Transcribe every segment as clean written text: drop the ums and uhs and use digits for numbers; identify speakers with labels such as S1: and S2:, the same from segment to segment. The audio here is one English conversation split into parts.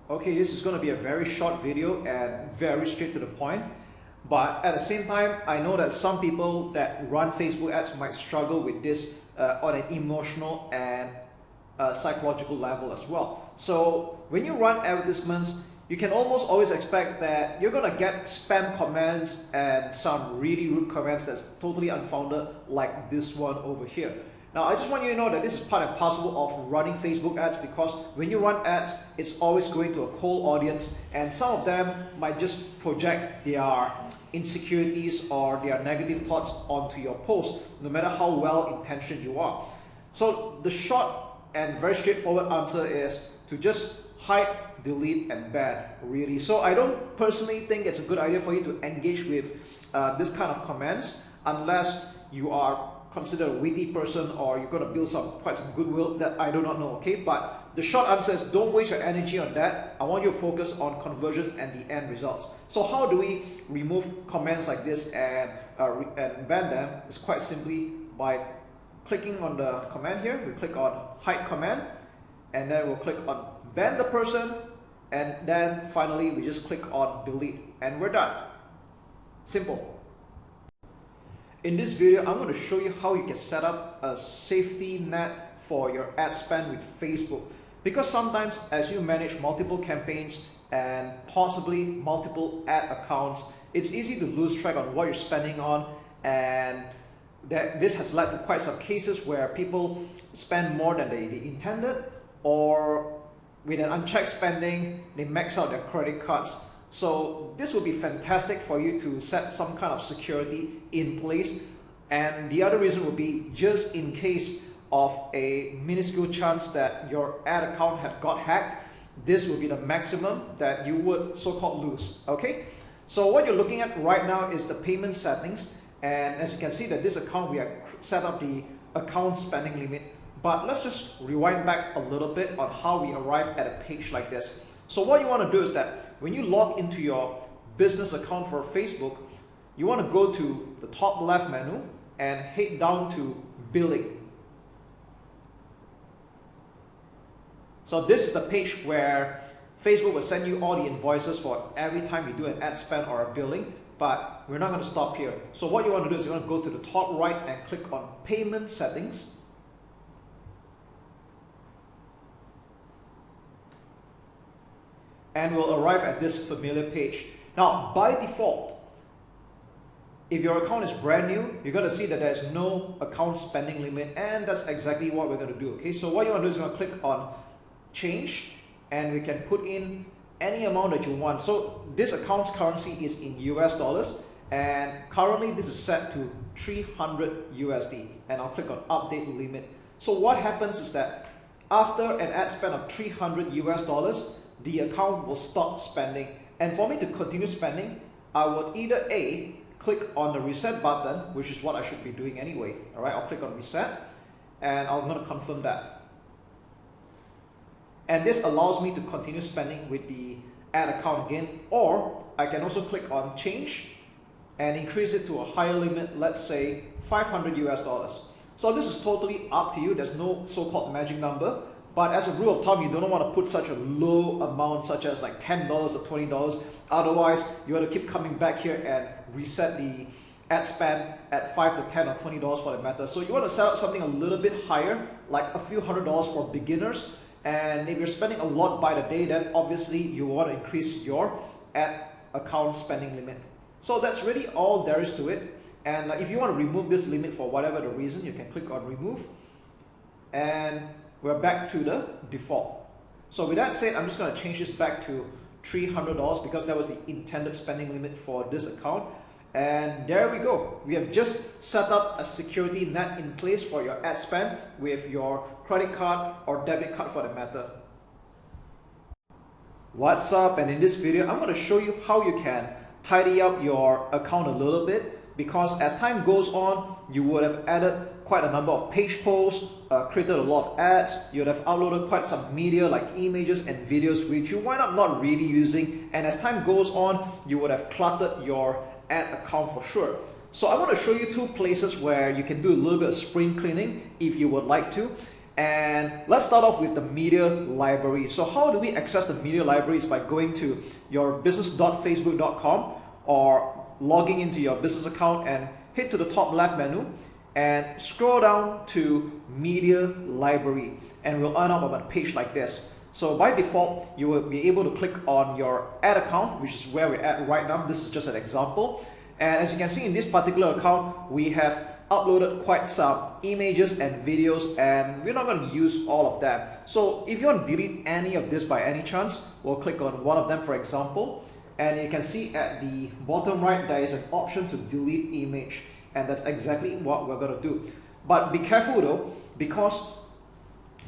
S1: Okay, this is going to be a very short video and very straight to the point. But at the same time, I know that some people that run Facebook ads might struggle with this on an emotional and psychological level as well. So when you run advertisements, you can almost always expect that you're going to get spam comments and some really rude comments that's totally unfounded, like this one over here. Now, I just want you to know that this is part and parcel of running Facebook ads, because when you run ads, it's always going to a cold audience, and some of them might just project their insecurities or their negative thoughts onto your post, no matter how well intentioned you are. So the short and very straightforward answer is to just hide, delete, and ban, really. So I don't personally think it's a good idea for you to engage with this kind of comments unless you are considered a witty person or you're going to build quite some goodwill. That I do not know, okay? But the short answer is don't waste your energy on that. I want you to focus on conversions and the end results. So how do we remove comments like this and ban them? It's quite simply by clicking on the command here. We click on hide command, and then we'll click on ban the person, and then finally we just click on delete, and we're done. Simple. In this video, I'm going to show you how you can set up a safety net for your ad spend with Facebook. Because sometimes as you manage multiple campaigns and possibly multiple ad accounts, it's easy to lose track on what you're spending on, and this has led to quite some cases where people spend more than they intended, or with an unchecked spending, they max out their credit cards. So this would be fantastic for you to set some kind of security in place. And the other reason would be just in case of a minuscule chance that your ad account had got hacked, this will be the maximum that you would so-called lose, okay? So what you're looking at right now is the payment settings. And as you can see that this account, we have set up the account spending limit. But let's just rewind back a little bit on how we arrive at a page like this. So what you want to do is that when you log into your business account for Facebook, you want to go to the top left menu and head down to billing. So this is the page where Facebook will send you all the invoices for every time you do an ad spend or a billing, but we're not going to stop here. So what you want to do is you want to go to the top right and click on payment settings. And we'll arrive at this familiar page. Now, by default, if your account is brand new, you're going to see that there's no account spending limit, and that's exactly what we're going to do. Okay, so what you want to do is you're going to click on change, and we can put in any amount that you want. So this account's currency is in US dollars, and currently this is set to 300 USD, and I'll click on update limit. So what happens is that after an ad spend of 300 US dollars, the account will stop spending. And for me to continue spending, I would either A, click on the reset button, which is what I should be doing anyway. All right, I'll click on reset, and I'm going to confirm that. And this allows me to continue spending with the ad account again, or I can also click on change and increase it to a higher limit, let's say 500 US dollars. So this is totally up to you. There's no so-called magic number. But as a rule of thumb, you don't want to put such a low amount, such as like $10 or $20. Otherwise, you have to keep coming back here and reset the ad spend at $5 to $10 or $20 for that matter. So you want to set up something a little bit higher, like a few $100s for beginners. And if you're spending a lot by the day, then obviously you want to increase your ad account spending limit. So that's really all there is to it. And if you want to remove this limit for whatever the reason, you can click on remove. And we're back to the default. So with that said, I'm just going to change this back to $300 because that was the intended spending limit for this account. And there we go. We have just set up a security net in place for your ad spend with your credit card or debit card for the matter. What's up? And in this video, I'm going to show you how you can tidy up your account a little bit, because as time goes on, you would have added quite a number of page posts, created a lot of ads, you would have uploaded quite some media like images and videos which you wind up not really using, and as time goes on, you would have cluttered your ad account for sure. So I want to show you two places where you can do a little bit of spring cleaning if you would like to. And let's start off with the media library. So how do we access the media library? Is by going to your business.facebook.com or logging into your business account and hit to the top left menu and scroll down to media library, and we'll end up on a page like this. So by default, you will be able to click on your ad account, which is where we're at right now. This is just an example. And as you can see in this particular account, we have uploaded quite some images and videos, and we're not going to use all of them. So if you want to delete any of this by any chance, we'll click on one of them, for example. And you can see at the bottom right, there is an option to delete image. And that's exactly what we're going to do. But be careful though, because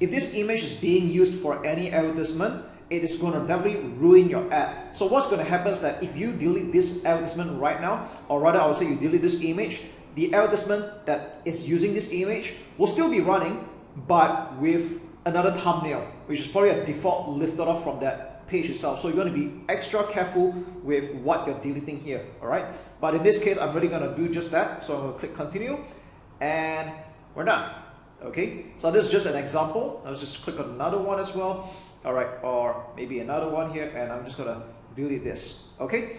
S1: if this image is being used for any advertisement, it is going to definitely ruin your ad. So what's going to happen is that if you delete this advertisement right now, or rather I would say you delete this image, the advertisement that is using this image will still be running, but with another thumbnail, which is probably a default lifted off from that page itself. So you're going to be extra careful with what you're deleting here, all right? But in this case, I'm really going to do just that. So I'm going to click continue, and we're done. Okay, so this is just an example. I'll just click on another one as well. All right, or maybe another one here, and I'm just gonna delete this. Okay,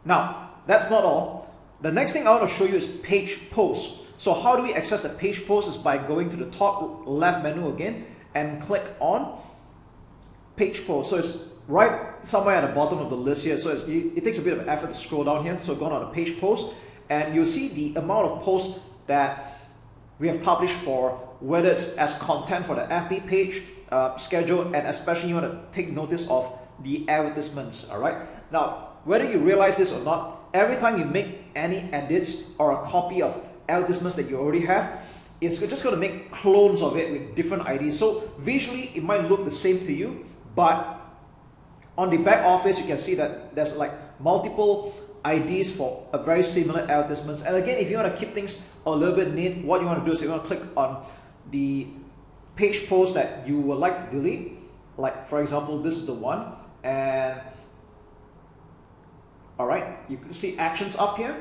S1: now that's not all. The next thing I want to show you is page posts. So how do we access the page post? Is by going to the top left menu again and click on page post. So it's right somewhere at the bottom of the list here. So it takes a bit of effort to scroll down here. So go on the page post, and you'll see the amount of posts that we have published for, whether it's as content for the FB page, schedule, and especially you want to take notice of the advertisements. All right. Now, whether you realize this or not, every time you make any edits or a copy of advertisements that you already have, it's just going to make clones of it with different IDs. So visually, it might look the same to you, but on the back office, you can see that there's like multiple IDs for a very similar advertisements. And again, if you want to keep things a little bit neat, what you want to do is you want to click on the page post that you would like to delete. Like for example, this is the one, and all right, you can see actions up here.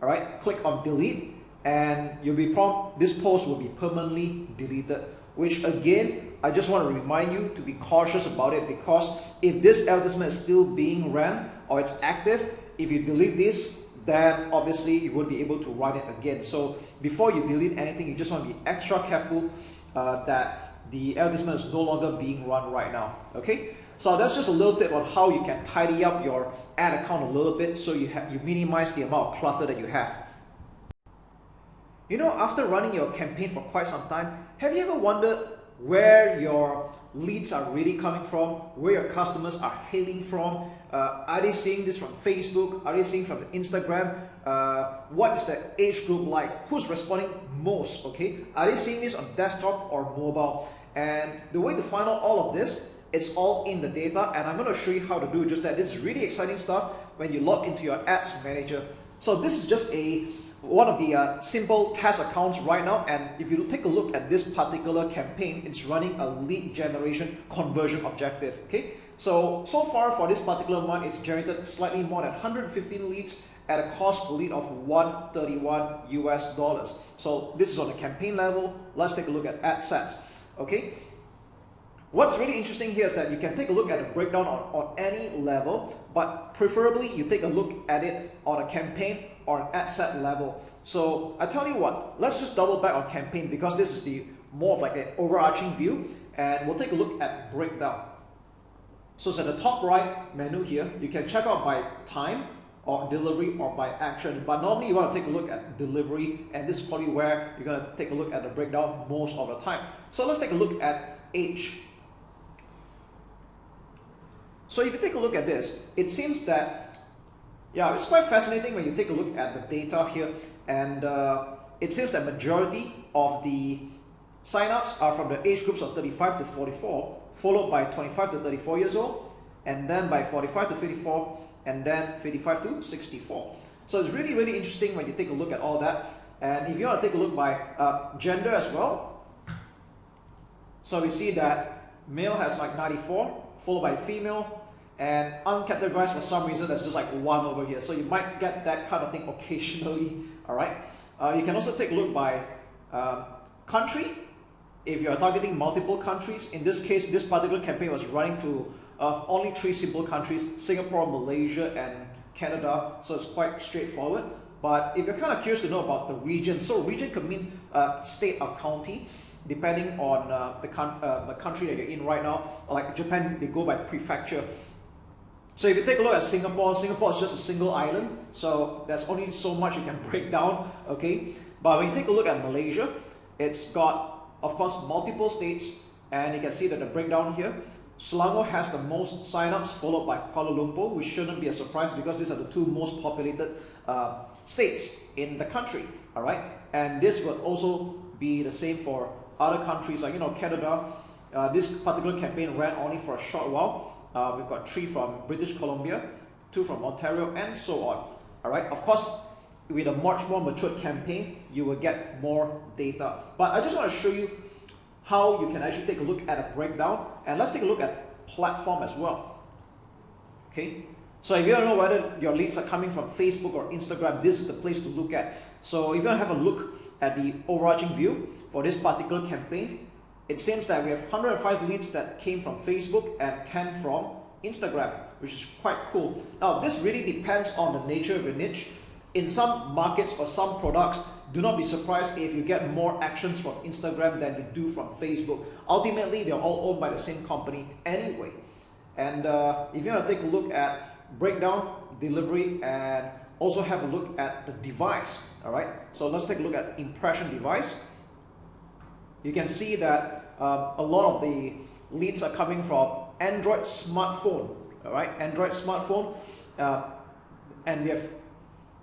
S1: All right, click on delete, and you'll be prompted, this post will be permanently deleted. Which again, I just want to remind you to be cautious about it, because if this advertisement is still being ran or it's active, if you delete this, then obviously you won't be able to run it again. So before you delete anything, you just want to be extra careful that the advertisement is no longer being run right now. Okay, so that's just a little tip on how you can tidy up your ad account a little bit, so you minimize the amount of clutter that you have. You know, after running your campaign for quite some time, have you ever wondered where your leads are really coming from, where your customers are hailing from? Are they seeing this from Facebook? Are they seeing from Instagram? What is the age group like? Who's responding most? Okay, are they seeing this on desktop or mobile? And the way to find out all of this, it's all in the data, and I'm going to show you how to do just that. This is really exciting stuff when you log into your ads manager. So this is just one of the simple test accounts right now, and if you take a look at this particular campaign, it's running a lead generation conversion objective. Okay, so far for this particular month, it's generated slightly more than 115 leads at a cost per lead of $131 US. So this is on the campaign level. Let's take a look at ad sets. Okay, what's really interesting here is that you can take a look at a breakdown on any level, but preferably you take a look at it on a campaign or an ad set level. So I tell you what, let's just double back on campaign, because this is the more of like an overarching view, and we'll take a look at breakdown. So it's at the top right menu here. You can check out by time or delivery or by action, but normally you want to take a look at delivery, and this is probably where you're going to take a look at the breakdown most of the time. So let's take a look at age. So if you take a look at this, it seems that, yeah, it's quite fascinating when you take a look at the data here, and it seems that majority of the signups are from the age groups of 35 to 44, followed by 25 to 34 years old, and then by 45 to 54, and then 55 to 64. So it's really, really interesting when you take a look at all that. And if you want to take a look by gender as well, so we see that male has like 94, followed by female, and uncategorized for some reason there's just like one over here. So you might get that kind of thing occasionally. All right. You can also take a look by country, if you're targeting multiple countries, in this case, this particular campaign was running to only 3 simple countries: Singapore, Malaysia, and Canada. So it's quite straightforward. But if you're kind of curious to know about the region, so region could mean state or county, depending on the country that you're in right now. Like Japan, they go by prefecture. So if you take a look at Singapore, Singapore is just a single island, so there's only so much you can break down, okay? But when you take a look at Malaysia, it's got, of course, multiple states, and you can see that the breakdown here. Selangor has the most signups, followed by Kuala Lumpur, which shouldn't be a surprise because these are the 2 most populated states in the country, all right? And this will also be the same for other countries, like, you know, Canada. This particular campaign ran only for a short while. We've got 3 from British Columbia, 2 from Ontario, and so on. All right. Of course, with a much more matured campaign, you will get more data. But I just want to show you how you can actually take a look at a breakdown, and let's take a look at platform as well. Okay. So if you don't know whether your leads are coming from Facebook or Instagram, this is the place to look at. So if you want to have a look at the overarching view for this particular campaign, it seems that we have 105 leads that came from Facebook and 10 from Instagram, which is quite cool. Now, this really depends on the nature of your niche. In some markets or some products, do not be surprised if you get more actions from Instagram than you do from Facebook. Ultimately, they're all owned by the same company anyway. And if you want to take a look at breakdown, delivery, and also have a look at the device, all right? So let's take a look at impression device. You can see that a lot of the leads are coming from Android smartphone, all right? Android smartphone, and we have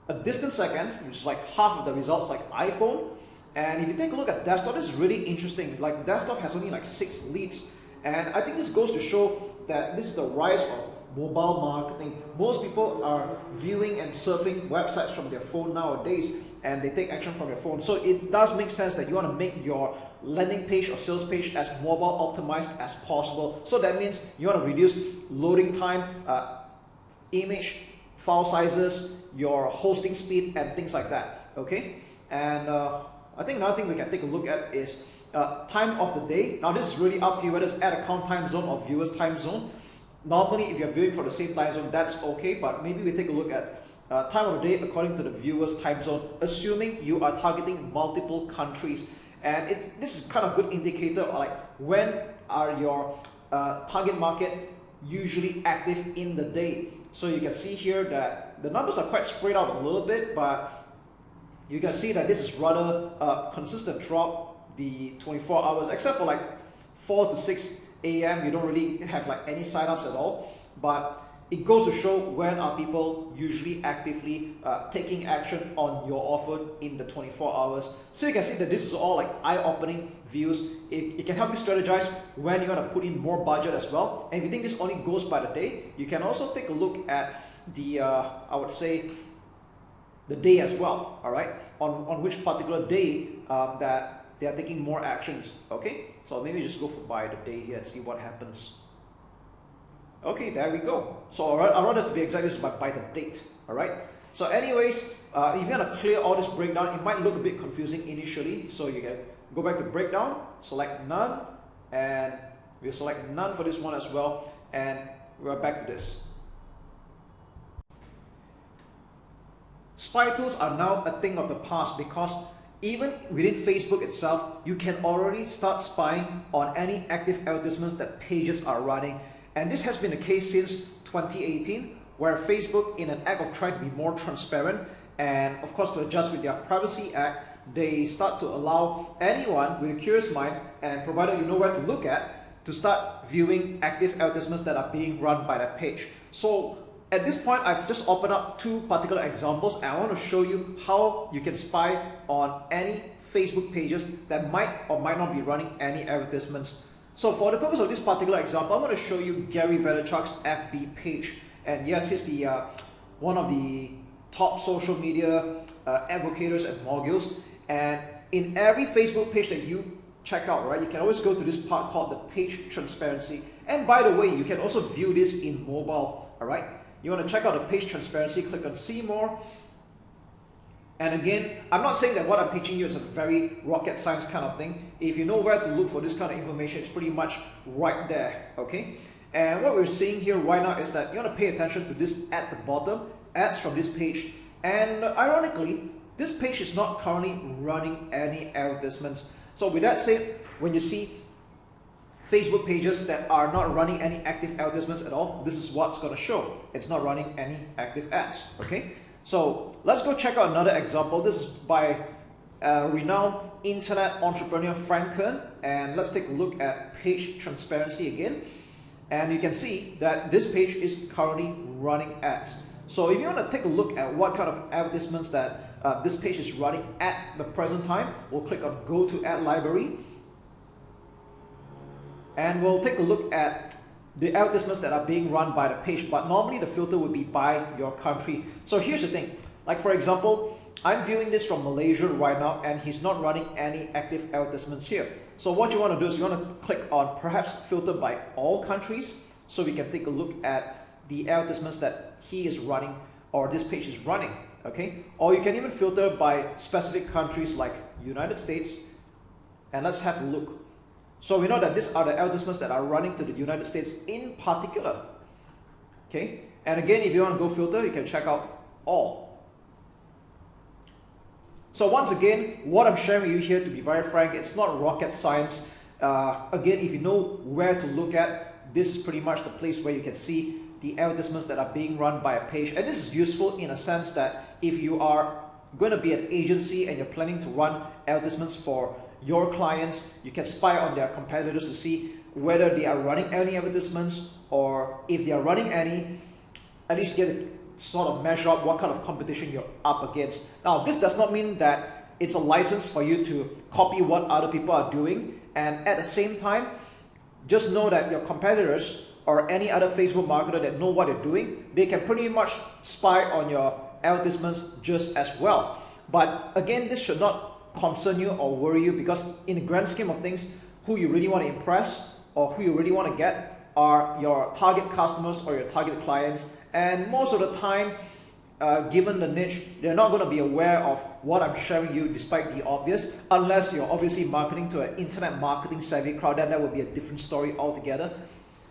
S1: a distant second, which is like half of the results, like iPhone. And if you take a look at desktop, this is really interesting. Like desktop has only like 6 leads, and I think this goes to show that this is the rise of mobile marketing. Most people are viewing and surfing websites from their phone nowadays, and they take action from their phone. So it does make sense that you want to make your landing page or sales page as mobile optimized as possible. So that means you want to reduce loading time, image file sizes, your hosting speed, and things like that. Okay, and I think another thing we can take a look at is time of the day. Now this is really up to you whether it's ad account time zone or viewers time zone. Normally, if you're viewing for the same time zone, that's okay, but maybe we take a look at time of the day according to the viewer's time zone, assuming you are targeting multiple countries. And this is kind of a good indicator of like when are your target market usually active in the day. So you can see here that the numbers are quite spread out a little bit, but you can see that this is rather consistent throughout the 24 hours, except for like 4 to 6 a.m. you don't really have like any signups at all. But it goes to show when are people usually actively taking action on your offer in the 24 hours. So you can see that this is all like eye-opening views. It can help you strategize when you want to put in more budget as well. And if you think this only goes by the day, you can also take a look at the, I would say, the day as well, all right? On which particular day that they are taking more actions, okay? So maybe just go for by the day here and see what happens. Okay, there we go. So I'd rather to be exact, this is by the date, all right? So anyways, if you want to clear all this breakdown, it might look a bit confusing initially. So you can go back to breakdown, select none, and we'll select none for this one as well. And we're back to this. Spy tools are now a thing of the past because even within Facebook itself, you can already start spying on any active advertisements that pages are running. And this has been the case since 2018, where Facebook, in an act of trying to be more transparent and of course to adjust with their Privacy Act, they start to allow anyone with a curious mind, and provided you know where to look at, to start viewing active advertisements that are being run by that page. So at this point, I've just opened up 2 particular examples, and I want to show you how you can spy on any Facebook pages that might or might not be running any advertisements. So for the purpose of this particular example, I'm going to show you Gary Vaynerchuk's FB page. And yes, he's the one of the top social media advocates and moguls. And in every Facebook page that you check out, right, you can always go to this part called the page transparency. And by the way, you can also view this in mobile, all right? You want to check out the page transparency, click on see more. And again, I'm not saying that what I'm teaching you is a very rocket science kind of thing. If you know where to look for this kind of information, it's pretty much right there, okay? And what we're seeing here right now is that you want to pay attention to this at the bottom, ads from this page. And ironically, this page is not currently running any advertisements. So with that said, when you see Facebook pages that are not running any active advertisements at all, this is what's going to show. It's not running any active ads, okay? So let's go check out another example. This is by renowned internet entrepreneur Frank Kern, and let's take a look at page transparency again. And you can see that this page is currently running ads. So if you want to take a look at what kind of advertisements that this page is running at the present time, we'll click on Go to Ad Library. And we'll take a look at the advertisements that are being run by the page, but normally the filter would be by your country. So here's the thing, like for example, I'm viewing this from Malaysia right now and he's not running any active advertisements here. So what you want to do is you want to click on perhaps filter by all countries so we can take a look at the advertisements that he is running or this page is running, okay? Or you can even filter by specific countries like United States, and let's have a look. So we know that these are the advertisements that are running to the United States in particular, okay? And again, if you want to go filter, you can check out all. So once again, what I'm sharing with you here, to be very frank, it's not rocket science. Again, if you know where to look at, this is pretty much the place where you can see the advertisements that are being run by a page. And this is useful in a sense that if you are going to be an agency and you're planning to run advertisements for your clients, you can spy on their competitors to see whether they are running any advertisements, or if they are running any, at least you get to sort of measure up what kind of competition you're up against. Now, this does not mean that it's a license for you to copy what other people are doing, and at the same time, just know that your competitors or any other Facebook marketer that know what they're doing, they can pretty much spy on your advertisements just as well. But again, this should not concern you or worry you, because in the grand scheme of things, who you really want to impress or who you really want to get are your target customers or your target clients. And most of the time, given the niche, they're not going to be aware of what I'm sharing you despite the obvious, unless you're obviously marketing to an internet marketing savvy crowd, then that would be a different story altogether.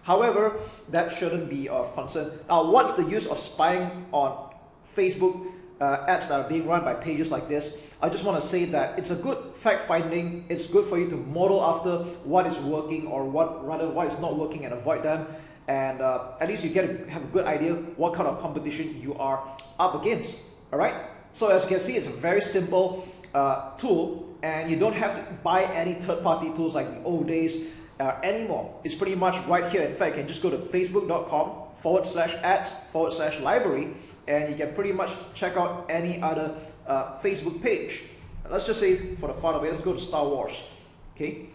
S1: However, that shouldn't be of concern. Now, what's the use of spying on Facebook ads that are being run by pages like this? I just want to say that it's a good fact finding. It's good for you to model after what is working or what is not working and avoid them. And at least you have a good idea what kind of competition you are up against. All right. So as you can see, it's a very simple tool, and you don't have to buy any third-party tools like the old days anymore. It's pretty much right here. In fact, you can just go to facebook.com/ads/library, and you can pretty much check out any other Facebook page. Let's just say, for the fun of it, let's go to Star Wars. Okay,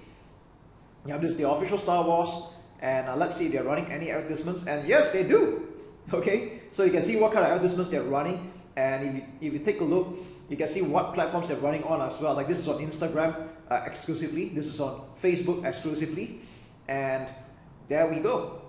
S1: you have this is the official Star Wars, and let's see if they're running any advertisements, and yes, they do. Okay, so you can see what kind of advertisements they're running, and if you take a look, you can see what platforms they're running on as well. Like this is on Instagram exclusively, this is on Facebook exclusively, and there we go.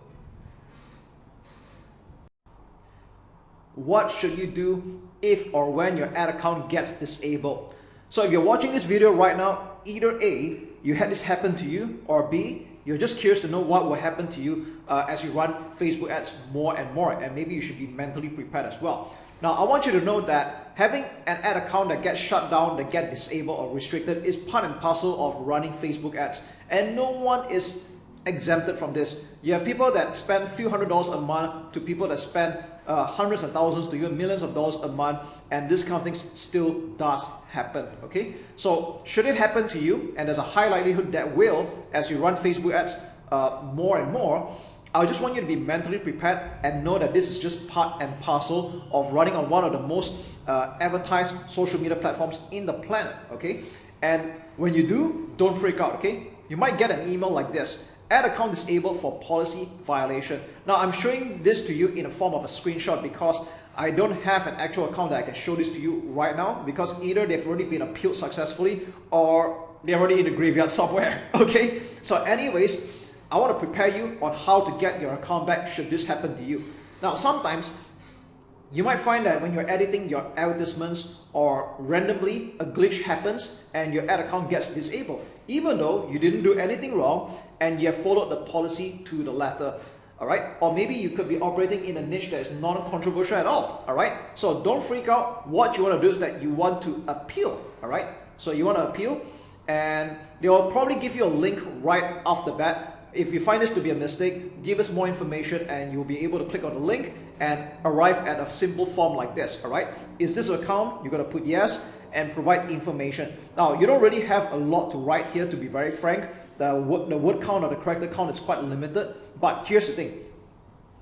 S1: What should you do if or when your ad account gets disabled? So if you're watching this video right now, either A, you had this happen to you, or B, you're just curious to know what will happen to you as you run Facebook ads more and more, and maybe you should be mentally prepared as well. Now, I want you to know that having an ad account that gets shut down, that gets disabled or restricted is part and parcel of running Facebook ads, and no one is exempted from this. You have people that spend a few $100s a month to people that spend hundreds of thousands to even millions of dollars a month, and this kind of things still does happen. Okay, so should it happen to you, and there's a high likelihood that will as you run Facebook ads more and more, I just want you to be mentally prepared and know that this is just part and parcel of running on one of the most advertised social media platforms in the planet. Okay, and when you do, don't freak out. Okay, you might get an email like this: ad account disabled for policy violation. Now, I'm showing this to you in a form of a screenshot because I don't have an actual account that I can show this to you right now, because either they've already been appealed successfully or they're already in the graveyard somewhere. Okay, so anyways, I want to prepare you on how to get your account back should this happen to you. Now, sometimes You might find that when you're editing your advertisements or randomly a glitch happens and your ad account gets disabled, even though you didn't do anything wrong and you have followed the policy to the letter. All right, or maybe you could be operating in a niche that is non-controversial at all. All right, so don't freak out. What you want to do is that you want to appeal. All right, so you want to appeal, and they'll probably give you a link right off the bat. If you find this to be a mistake, give us more information and you'll be able to click on the link and arrive at a simple form like this. All right, is this an account? You're going to put yes and provide information. Now, you don't really have a lot to write here, to be very frank. The word count or the character count is quite limited, but here's the thing.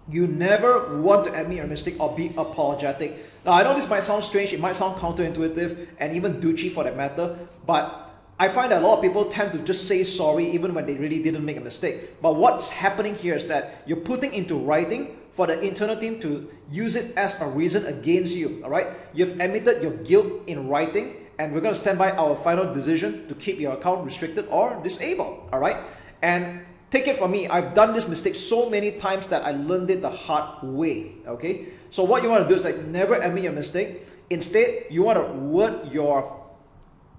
S1: You never want to admit your mistake or be apologetic. Now, I know this might sound strange, it might sound counterintuitive and even douchey for that matter, but I find that a lot of people tend to just say sorry even when they really didn't make a mistake. But what's happening here is that you're putting into writing for the internal team to use it as a reason against you. All right, you've admitted your guilt in writing, and we're going to stand by our final decision to keep your account restricted or disabled. All right, and take it from me, I've done this mistake so many times that I learned it the hard way. Okay, so what you want to do is like never admit your mistake. Instead, you want to word your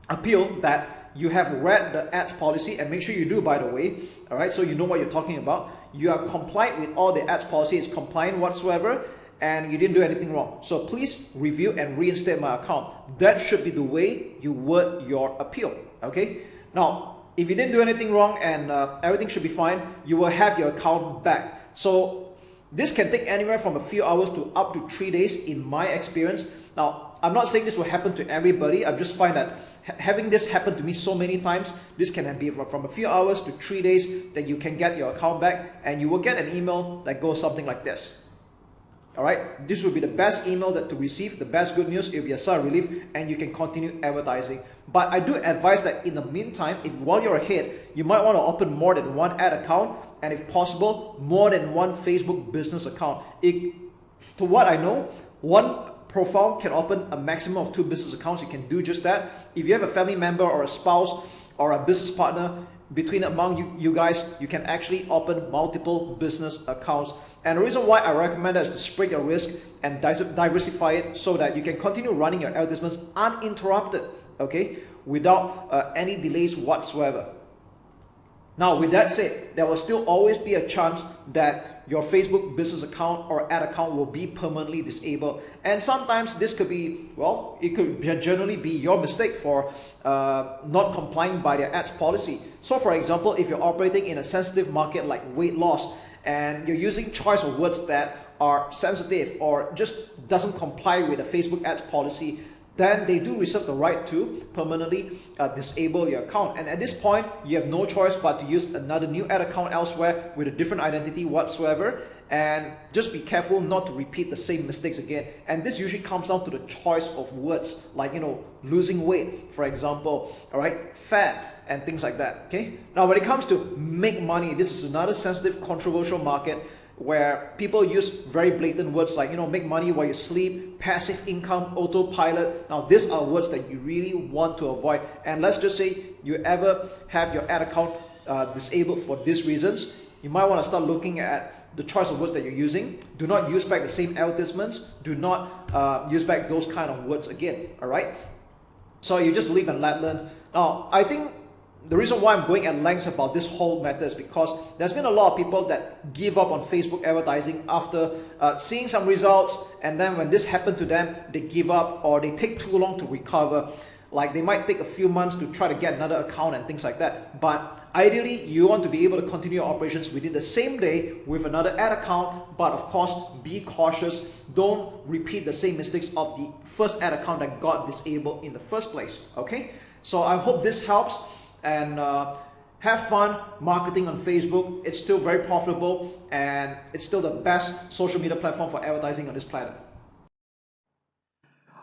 S1: appeal that you have read the ads policy, and make sure you do, by the way. All right, so you know what you're talking about. You are compliant with all the ads policy, it's compliant whatsoever, and you didn't do anything wrong. So please review and reinstate my account. That should be the way you word your appeal. Okay, now if you didn't do anything wrong and everything should be fine, you will have your account back. So this can take anywhere from a few hours to up to 3 days in my experience. Now, I'm not saying this will happen to everybody. I just find that having this happen to me so many times, this can be from a few hours to 3 days that you can get your account back, and you will get an email that goes something like this. All right, this will be the best email that to receive, the best good news. It will be a sigh of relief, and you can continue advertising. But I do advise that in the meantime, if while you're ahead, you might want to open more than one ad account, and if possible, more than one Facebook business account. To what I know, one profile can open a maximum of 2 business accounts. You can do just that. If you have a family member or a spouse or a business partner, among you guys, you can actually open multiple business accounts. And the reason why I recommend that is to spread your risk and diversify it so that you can continue running your advertisements uninterrupted, okay, without any delays whatsoever. Now, with that said, there will still always be a chance that your Facebook business account or ad account will be permanently disabled. And sometimes this could be, well, it could generally be your mistake for not complying by their ads policy. So for example, if you're operating in a sensitive market like weight loss and you're using choice of words that are sensitive or just doesn't comply with the Facebook ads policy, then they do reserve the right to permanently disable your account. And at this point, you have no choice but to use another new ad account elsewhere with a different identity whatsoever. And just be careful not to repeat the same mistakes again. And this usually comes down to the choice of words, like, you know, losing weight, for example, all right, fat, and things like that, okay? Now, when it comes to make money, this is another sensitive, controversial market where people use very blatant words like, you know, make money while you sleep, passive income, autopilot. Now, these are words that you really want to avoid. And let's just say you ever have your ad account disabled for these reasons, you might want to start looking at the choice of words that you're using. Do not use back the same advertisements. Do not use back those kind of words again, all right? So you just live and let learn. Now, I think the reason why I'm going at lengths about this whole matter is because there's been a lot of people that give up on Facebook advertising after seeing some results, and then when this happened to them, they give up or they take too long to recover. Like they might take a few months to try to get another account and things like that. But ideally, you want to be able to continue your operations within the same day with another ad account. But of course, be cautious. Don't repeat the same mistakes of the first ad account that got disabled in the first place. Okay? So I hope this helps. And have fun marketing on Facebook. It's still very profitable and it's still the best social media platform for advertising on this planet.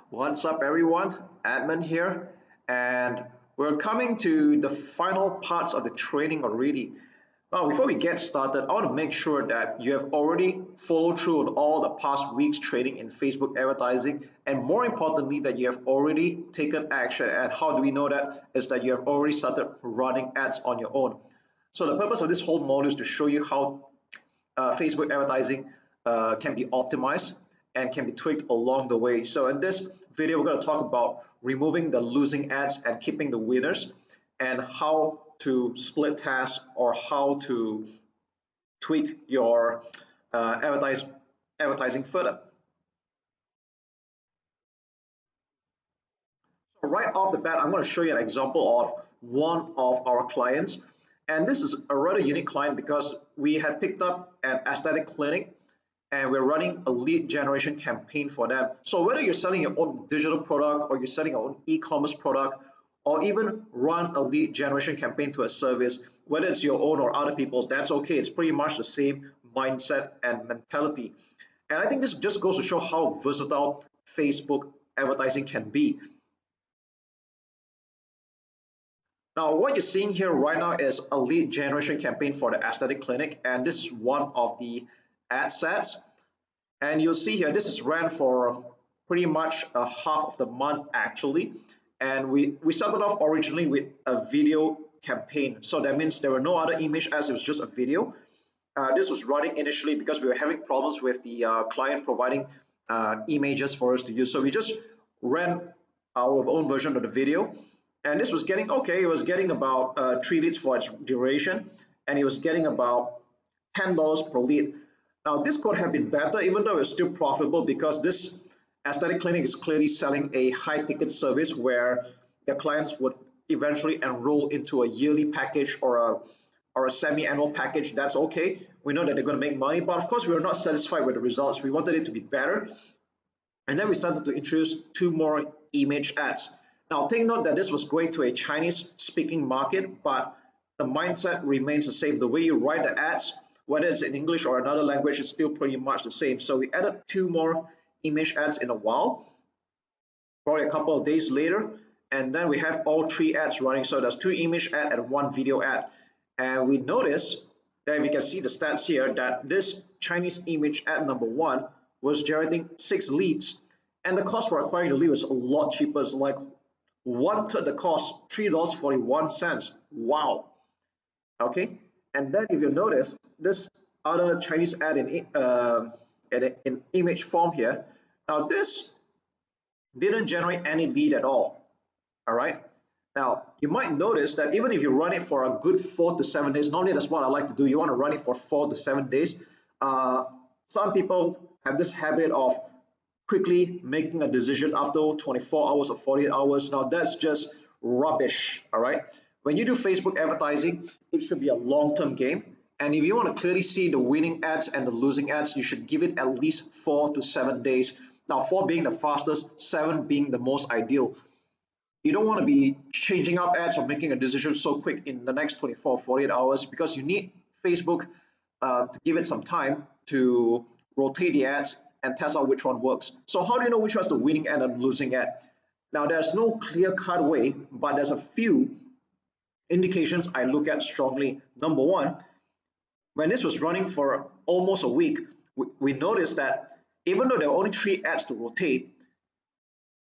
S1: What's up everyone, Admin here, and we're coming to the final parts of the training already. Now, before we get started, I want to make sure that you have already followed through on all the past weeks training in Facebook advertising, and more importantly, that you have already taken action. And how do we know that? Is that you have already started running ads on your own. So the purpose of this whole module is to show you how Facebook advertising can be optimized and can be tweaked along the way. So in this video, we're going to talk about removing the losing ads and keeping the winners, and how to split tasks or how to tweak your advertising further. So right off the bat, I'm going to show you an example of one of our clients. And this is a rather unique client because we had picked up an aesthetic clinic and we're running a lead generation campaign for them. So whether you're selling your own digital product or you're selling your own e-commerce product, or even run a lead generation campaign to a service, whether it's your own or other people's, that's okay. It's pretty much the same mindset and mentality. And I think this just goes to show how versatile Facebook advertising can be. Now, what you're seeing here right now is a lead generation campaign for the aesthetic clinic, and this is one of the ad sets. And you'll see here, this is ran for pretty much a half of the month actually. And we started off originally with a video campaign. So that means there were no other image ads, it was just a video. This was running initially because we were having problems with the client providing images for us to use. So we just ran our own version of the video. And this was getting okay, it was getting about 3 leads for its duration, and it was getting about $10 per lead. Now this could have been better, even though it's still profitable, because this aesthetic clinic is clearly selling a high ticket service where their clients would eventually enroll into a yearly package or a semi-annual package. That's okay. We know that they're going to make money, but of course we were not satisfied with the results. We wanted it to be better. And then we started to introduce 2 more image ads. Now take note that this was going to a Chinese speaking market, but the mindset remains the same. The way you write the ads, whether it's in English or another language, is still pretty much the same. So we added 2 more image ads in a while, probably a couple of days later, and then we have all 3 ads running. So there's 2 image ad and 1 video ad. And we notice that we can see the stats here that this Chinese image ad number 1 was generating 6 leads, and the cost for acquiring the lead was a lot cheaper. It's like 1/3 the cost, $3.41. Wow. Okay, and then if you notice this other Chinese ad in image form here, now this didn't generate any lead at all. All right, now you might notice that even if you run it for a good 4 to 7 days, normally that's what I like to do. You want to run it for 4 to 7 days. Some people have this habit of quickly making a decision after 24 hours or 48 hours. Now that's just rubbish. All right, when you do Facebook advertising, it should be a long-term game, and if you want to clearly see the winning ads and the losing ads, you should give it at least 4 to 7 days. Now 4 being the fastest, 7 being the most ideal. You don't want to be changing up ads or making a decision so quick in the next 24 48 hours, because you need Facebook to give it some time to rotate the ads and test out which one works. So how do you know which one's the winning ad and losing ad? Now there's no clear-cut way, but there's a few indications I look at strongly. Number 1, when this was running for almost a week, we noticed that even though there were only 3 ads to rotate,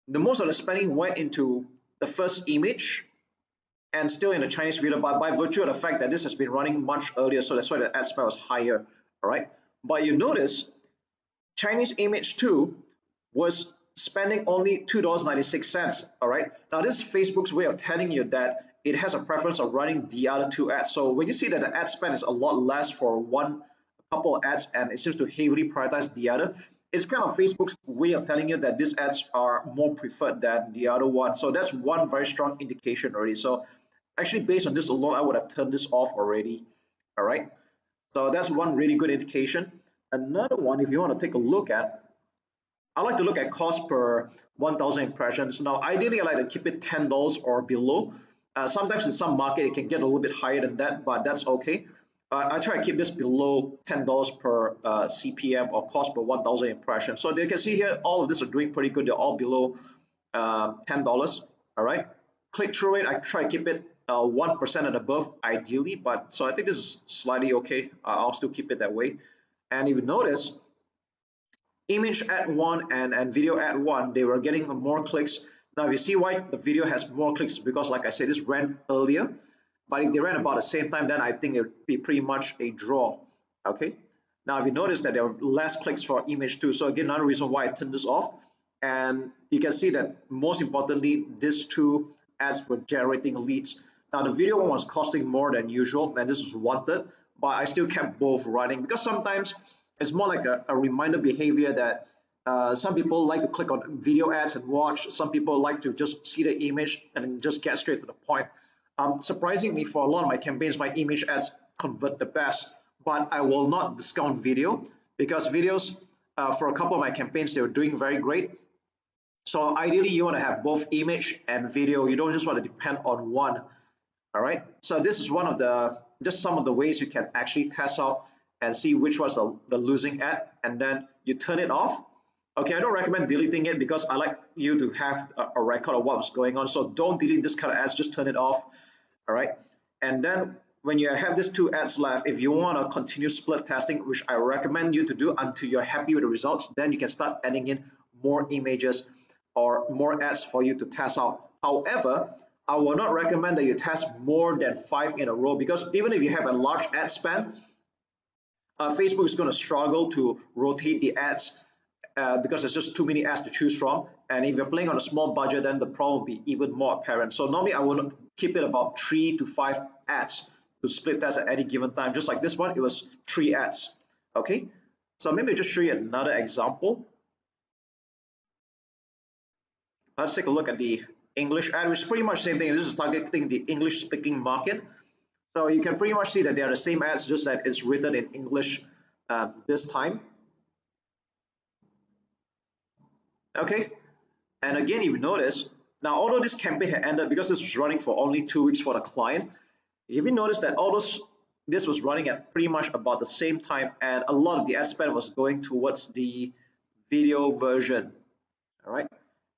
S1: the most of the spending went into the first image and still in the Chinese video, but by virtue of the fact that this has been running much earlier, so that's why the ad spend was higher. All right, but you notice Chinese image 2 was spending only $2.96. All right, now this is Facebook's way of telling you that it has a preference of running the other 2 ads. So when you see that the ad spend is a lot less for a couple of ads and it seems to heavily prioritize the other, it's kind of Facebook's way of telling you that these ads are more preferred than the other one. So that's one very strong indication already. So actually based on this alone, I would have turned this off already. All right, so that's one really good indication. Another one, if you want to take a look at, I like to look at cost per 1,000 impressions. Now ideally I like to keep it $10 or below. Sometimes in some market it can get a little bit higher than that, but that's okay. I try to keep this below $10 per CPM, or cost per 1,000 impressions. So you can see here, all of this are doing pretty good. They're all below $10. All right. Click-through rate, I try to keep it 1% and above, ideally. But so I think this is slightly okay. I'll still keep it that way. And if you notice, image ad 1 and video ad 1, they were getting more clicks. Now, if you see why the video has more clicks, because like I said, this ran earlier. But if they ran about the same time, then I think it would be pretty much a draw. Okay. Now, if you notice that there are less clicks for image 2, so again, another reason why I turned this off. And you can see that most importantly, these two ads were generating leads. Now, the video one was costing more than usual, and this was wanted, but I still kept both running because sometimes it's more like a reminder behavior that some people like to click on video ads and watch. Some people like to just see the image and just get straight to the point. Surprisingly, for a lot of my campaigns, my image ads convert the best, but I will not discount video because videos for a couple of my campaigns, they were doing very great. So ideally, you want to have both image and video. You don't just want to depend on one. All right. So this is one of the just some of the ways you can actually test out and see which was the losing ad, and then you turn it off. Okay, I don't recommend deleting it because I like you to have a record of what's going on. So don't delete this kind of ads, just turn it off. All right. And then when you have these two ads left, if you want to continue split testing, which I recommend you to do until you're happy with the results, then you can start adding in more images or more ads for you to test out. However, I will not recommend that you test more than 5 in a row because even if you have a large ad spend, Facebook is going to struggle to rotate the ads because there's just too many ads to choose from. And if you're playing on a small budget, then the problem will be even more apparent. So normally I will keep it about 3 to 5 ads to split test at any given time. Just like this one, it was 3 ads. Okay, so maybe I'll just show you another example. Let's take a look at the English ad, which is pretty much the same thing. This is targeting the English speaking market. So you can pretty much see that they are the same ads, just that it's written in English this time. Okay, and again, if you notice, now although this campaign had ended because this was running for only 2 weeks for the client, if you notice that this was running at pretty much about the same time, and a lot of the ad spend was going towards the video version. All right.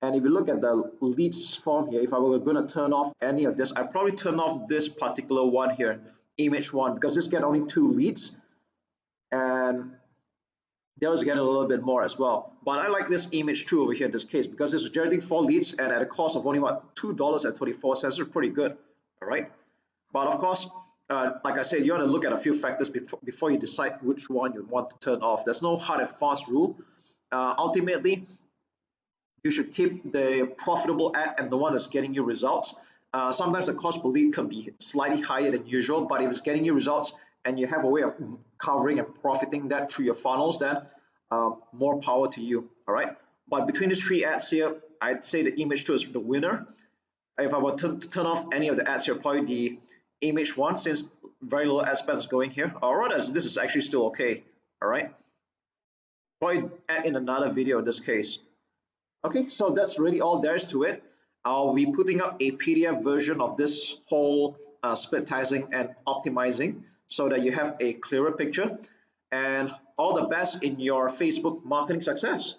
S1: And if you look at the leads form here, if I were going to turn off any of this, I'd probably turn off this particular one here, image one, because this get only 2 leads, and they also get a little bit more as well. But I like this image 2 over here in this case because it's generating 4 leads and at a cost of only what, $2.24. This is pretty good. All right. But of course, like I said, you want to look at a few factors before you decide which one you want to turn off. There's no hard and fast rule. Ultimately, you should keep the profitable ad and the one that's getting you results. Sometimes the cost per lead can be slightly higher than usual, but if it's getting you results and you have a way of covering and profiting that through your funnels, then more power to you. All right. But between these 3 ads here, I'd say the image 2 is the winner. If I were to turn off any of the ads here, probably the image 1, since very little ad spend is going here. Or rather, this is actually still okay. All right. Probably add in another video in this case. Okay, so that's really all there is to it. I'll be putting up a PDF version of this whole split testing and optimizing so that you have a clearer picture. And all the best in your Facebook marketing success.